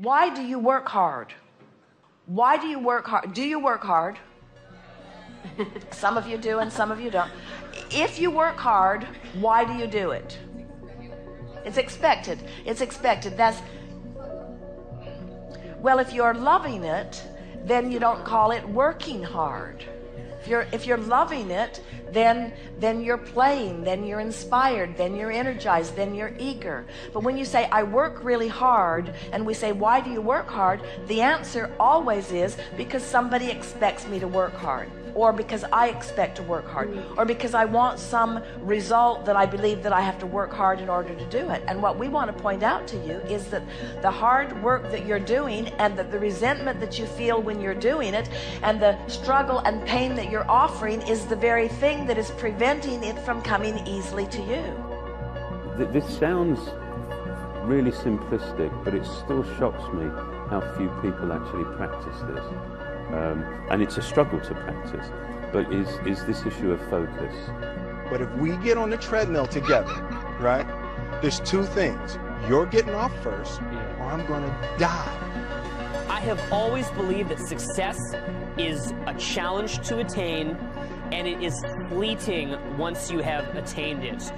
Why do you work hard? Why do you work hard? Do you work hard? Some of you do and some of you don't. If you work hard, why do you do it? It's expected. It's expected. Well, if you're loving it, then you don't call it working hard. If you're loving it, then you're playing, then you're inspired, then you're energized, then you're eager. But when you say, I work really hard, and we say, why do you work hard? The answer always is, because somebody expects me to work hard, or because I expect to work hard, or because I want some result that I believe that I have to work hard in order to do it. And what we want to point out to you is that the hard work that you're doing, and that the resentment that you feel when you're doing it, and the struggle and pain that you're offering is the very thing that is preventing it from coming easily to you. This sounds really simplistic, but it still shocks me how few people actually practice this. And it's a struggle to practice, but is this issue of focus. But if we get on the treadmill together, right, there's two things. You're getting off first, or I'm gonna die. I have always believed that success is a challenge to attain, and it is fleeting once you have attained it.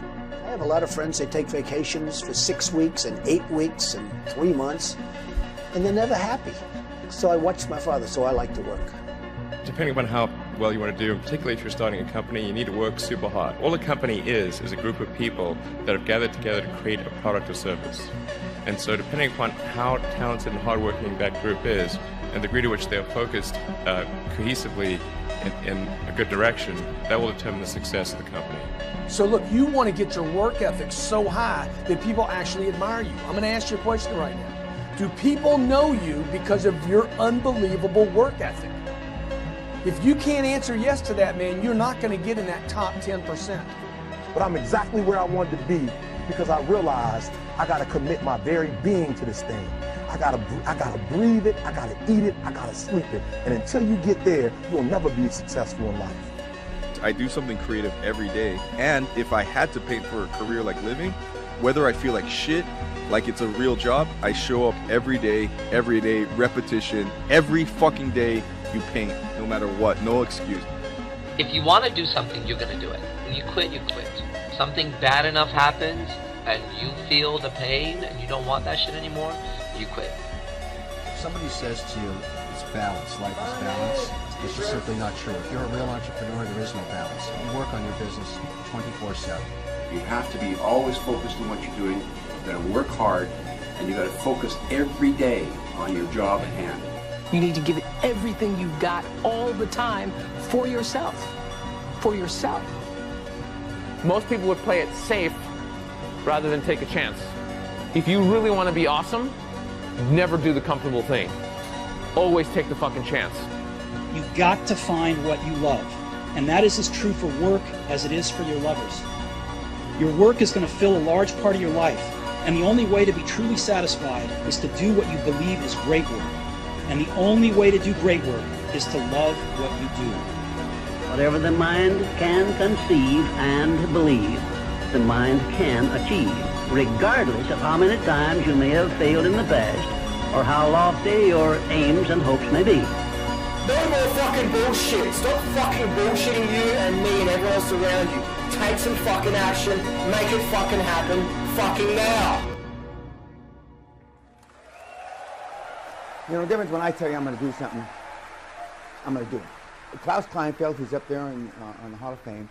I have a lot of friends that take vacations for 6 weeks and 8 weeks and 3 months, and they're never happy. So I watched my father, so I like to work. Depending upon how well you want to do, and particularly if you're starting a company, you need to work super hard. All a company is a group of people that have gathered together to create a product or service. And so depending upon how talented and hardworking that group is, and the degree to which they are focused cohesively in a good direction, that will determine the success of the company. So look, you want to get your work ethic so high that people actually admire you. I'm going to ask you a question right now. Do people know you because of your unbelievable work ethic? If you can't answer yes to that, man, you're not going to get in that top 10%. But I'm exactly where I wanted to be because I realized I got to commit my very being to this thing. I gotta breathe it, I gotta eat it, I gotta sleep it. And until you get there, you'll never be successful in life. I do something creative every day. And if I had to paint for a career like living, whether I feel like shit, like it's a real job, I show up every day, repetition, every fucking day you paint, no matter what, no excuse. If you want to do something, you're going to do it. When you quit, you quit. Something bad enough happens and you feel the pain and you don't want that shit anymore, you quit. If somebody says to you, it's balance, life is balance, it's just simply not true. If you're a real entrepreneur, there is no balance. You work on your business 24/7. You have to be always focused on what you're doing. You got to work hard, and you got to focus every day on your job at hand. You need to give it everything you've got all the time for yourself. For yourself. Most people would play it safe rather than take a chance. If you really want to be awesome, never do the comfortable thing. Always take the fucking chance. You got to find what you love. And that is as true for work as it is for your lovers. Your work is going to fill a large part of your life. And the only way to be truly satisfied is to do what you believe is great work. And the only way to do great work is to love what you do. Whatever the mind can conceive and believe, the mind can achieve, regardless of how many times you may have failed in the past, or how lofty your aims and hopes may be. No more fucking bullshit. Stop fucking bullshitting you and me and everyone else around you. Take some fucking action. Make it fucking happen. Fucking now. You know, the difference when I tell you I'm going to do something, I'm going to do it. Klaus Kleinfeld, who's up there on the Hall of Fame,